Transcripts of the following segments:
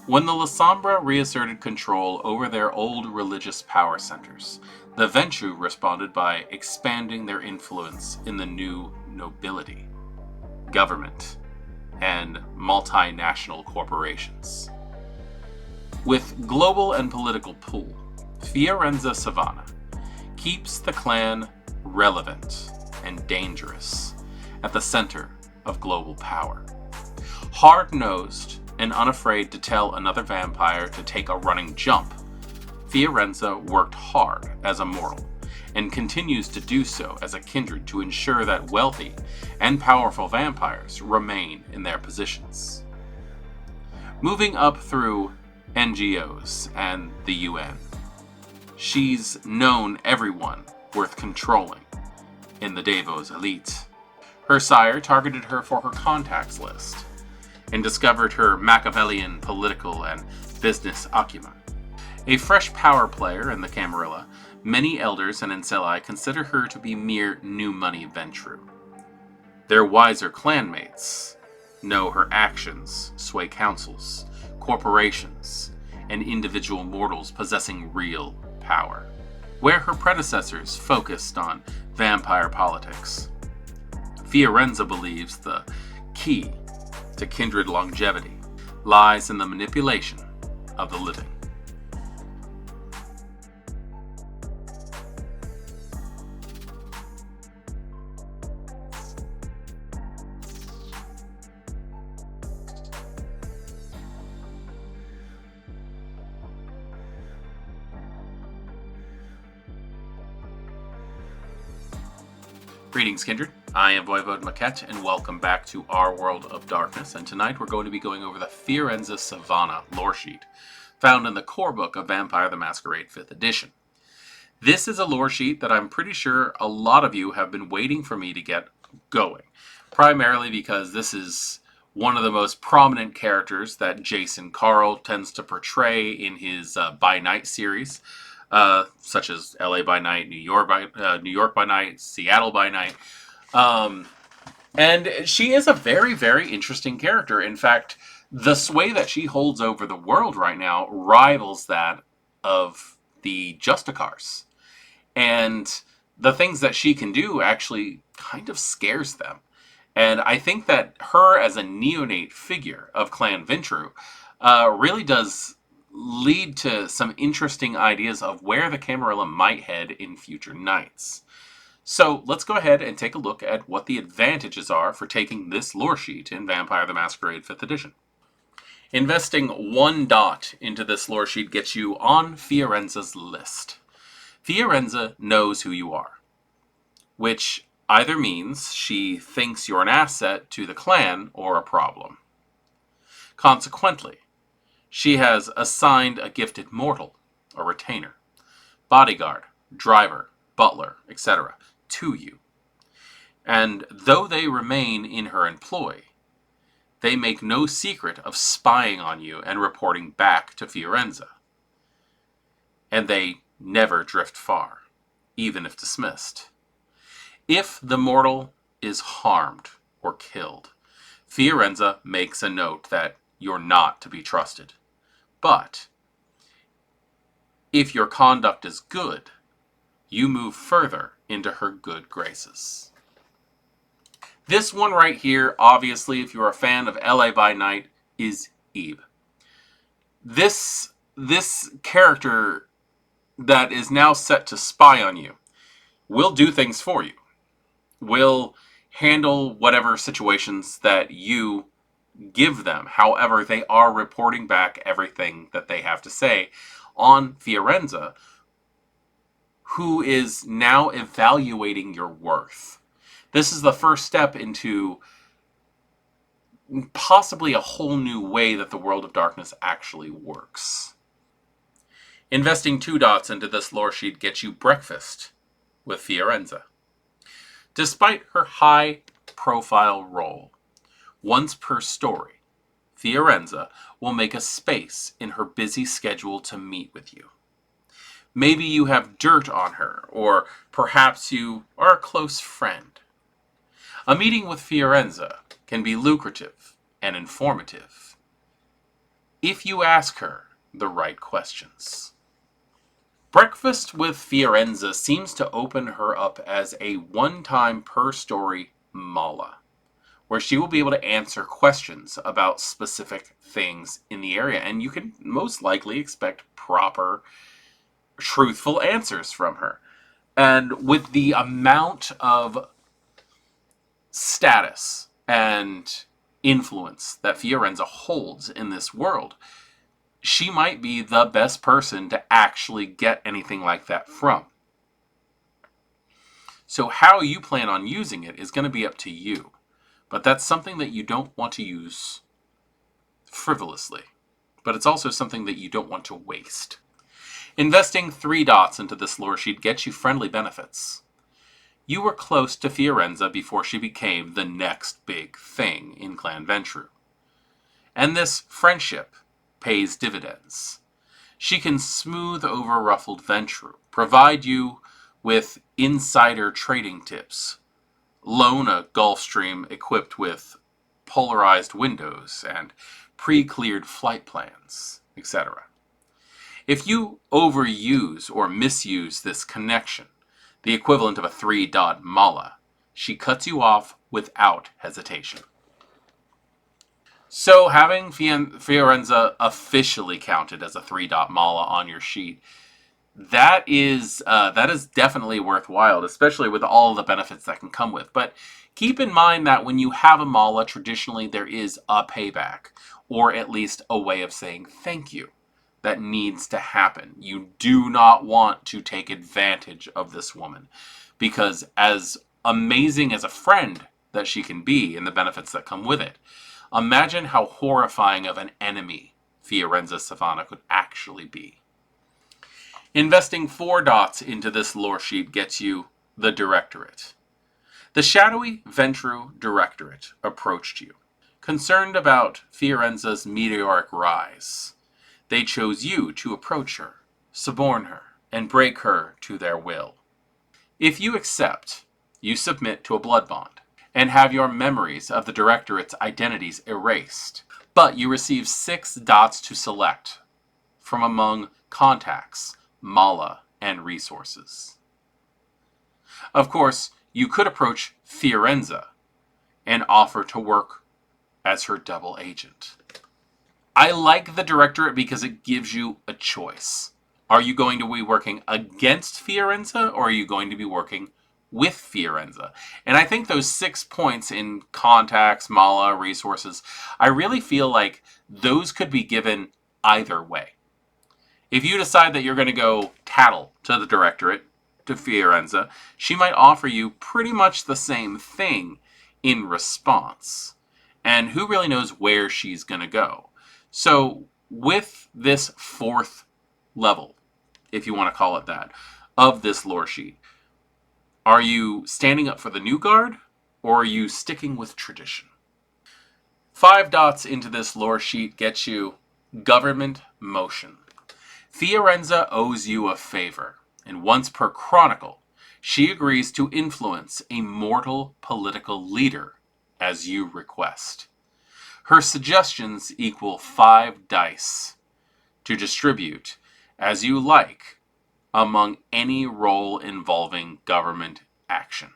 When the Lasombra reasserted control over their old religious power centers, the Ventrue responded by expanding their influence in the new nobility, government, and multinational corporations. With global and political pull, Fiorenza Savona keeps the clan relevant and dangerous at the center of global power. Hard-nosed and unafraid to tell another vampire to take a running jump, Fiorenza worked hard as a mortal and continues to do so as a kindred to ensure that wealthy and powerful vampires remain in their positions. Moving up through NGOs and the UN, she's known everyone worth controlling in the Davos elite. Her sire targeted her for her contacts list and discovered her Machiavellian political and business acumen. A fresh power player in the Camarilla, many elders and ancillae consider her to be mere new money Ventrue. Their wiser clanmates know her actions sway councils, corporations, and individual mortals possessing real power. Where her predecessors focused on vampire politics, Fiorenza believes the key to kindred longevity lies in the manipulation of the living. Greetings, Kindred. I am Voivode Maquette, and welcome back to our World of Darkness. And tonight we're going to be going over the Fiorenza Savona Loresheet, found in the core book of Vampire the Masquerade 5th edition. This is a lore sheet that I'm pretty sure a lot of you have been waiting for me to get going, primarily because this is one of the most prominent characters that Jason Carl tends to portray in his By Night series. Such as LA by Night, New York by Night, Seattle by Night. And she is a very, very interesting character. In fact, the sway that she holds over the world right now rivals that of the Justicars. And the things that she can do actually kind of scares them. And I think that her as a neonate figure of Clan Ventrue really does lead to some interesting ideas of where the Camarilla might head in future nights. So let's go ahead and take a look at what the advantages are for taking this lore sheet in Vampire the Masquerade 5th edition. Investing 1 dot into this lore sheet gets you on Fiorenza's list. Fiorenza knows who you are, which either means she thinks you're an asset to the clan or a problem. Consequently, she has assigned a gifted mortal, a retainer, bodyguard, driver, butler, etc. to you. And though they remain in her employ, they make no secret of spying on you and reporting back to Fiorenza. And they never drift far, even if dismissed. If the mortal is harmed or killed, Fiorenza makes a note that you're not to be trusted. But if your conduct is good, you move further into her good graces. This one right here, obviously, if you're a fan of LA by Night, is Eve. This character that is now set to spy on you will do things for you. Will handle whatever situations that you give them. However, they are reporting back everything that they have to say on Fiorenza, who is now evaluating your worth. This is the first step into possibly a whole new way that the World of Darkness actually works. Investing 2 dots into this lore sheet gets you breakfast with Fiorenza. Despite her high-profile role, once per story, Fiorenza will make a space in her busy schedule to meet with you. Maybe you have dirt on her, or perhaps you are a close friend. A meeting with Fiorenza can be lucrative and informative. if you ask her the right questions. Breakfast with Fiorenza seems to open her up as a one-time per-story mala, where she will be able to answer questions about specific things in the area, and you can most likely expect proper, truthful answers from her. And with the amount of status and influence that Fiorenza holds in this world, she might be the best person to actually get anything like that from. So how you plan on using it is going to be up to you. But that's something that you don't want to use frivolously. But it's also something that you don't want to waste. Investing 3 dots into this lore sheet gets you friendly benefits. You were close to Fiorenza before she became the next big thing in Clan Ventrue. And this friendship pays dividends. She can smooth over ruffled Ventrue, provide you with insider trading tips, loan a Gulfstream equipped with polarized windows and pre-cleared flight plans, etc. If you overuse or misuse this connection, the equivalent of a 3-dot mala, she cuts you off without hesitation. So having Fiorenza officially counted as a 3-dot mala on your sheet, that is definitely worthwhile, especially with all the benefits that can come with. But keep in mind that when you have a mala, traditionally there is a payback, or at least a way of saying thank you that needs to happen. You do not want to take advantage of this woman, because as amazing as a friend that she can be and the benefits that come with it, imagine how horrifying of an enemy Fiorenza Savona could actually be. Investing 4 dots into this lore sheet gets you the Directorate. The shadowy Ventrue Directorate approached you, concerned about Fiorenza's meteoric rise. They chose you to approach her, suborn her, and break her to their will. If you accept, you submit to a blood bond, and have your memories of the Directorate's identities erased. But you receive 6 dots to select from among contacts, mala, and resources. Of course, you could approach Fiorenza and offer to work as her double agent. I like the Directorate because it gives you a choice. Are you going to be working against Fiorenza, or are you going to be working with Fiorenza? And I think those 6 points in contacts, mala, resources, I really feel like those could be given either way. If you decide that you're going to go tattle to the Directorate, to Fiorenza, she might offer you pretty much the same thing in response. And who really knows where she's going to go? So with this 4th level, if you want to call it that, of this lore sheet, are you standing up for the new guard, or are you sticking with tradition? 5 dots into this lore sheet gets you government motion. Fiorenza owes you a favor, and once per chronicle, she agrees to influence a mortal political leader as you request. Her suggestions equal 5 dice to distribute as you like among any role involving government action.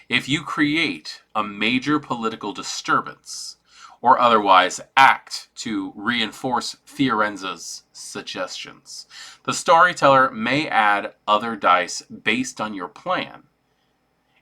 If you create a major political disturbance or otherwise act to reinforce Fiorenza's suggestions, the storyteller may add other dice based on your plan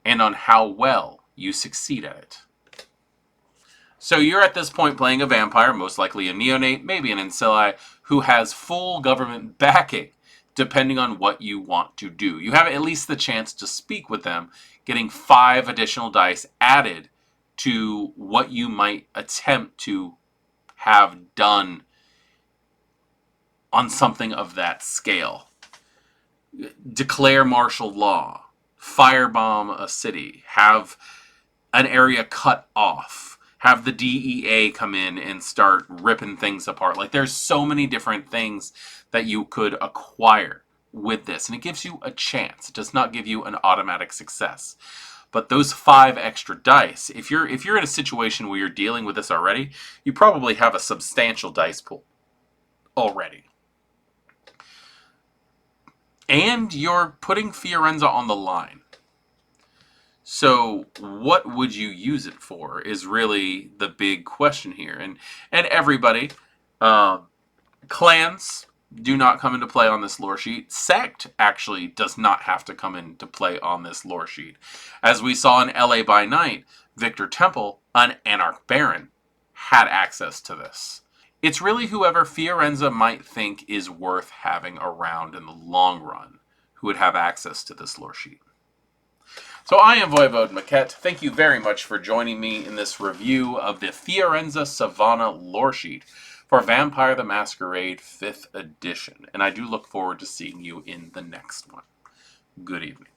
and on how well you succeed at it. So you're at this point playing a vampire, most likely a neonate, maybe an ancillae, who has full government backing, depending on what you want to do. You have at least the chance to speak with them, getting 5 additional dice added to what you might attempt to have done on something of that scale. Declare martial law, firebomb a city, have an area cut off, have the DEA come in and start ripping things apart. Like, there's so many different things that you could acquire with this, and it gives you a chance. It does not give you an automatic success. But those 5 extra if you're in a situation where you're dealing with this already, you probably have a substantial dice pool. already. And you're putting Fiorenza on the line. So what would you use it for is really the big question here. And everybody, clans do not come into play on this lore sheet. Sect actually does not have to come into play on this lore sheet. As we saw in LA by Night, Victor Temple, an Anarch Baron, had access to this. It's really whoever Fiorenza might think is worth having around in the long run who would have access to this lore sheet. So I am Voivode Maquette. Thank you very much for joining me in this review of the Fiorenza Savona lore sheet for Vampire the Masquerade 5th edition. And I do look forward to seeing you in the next one. Good evening.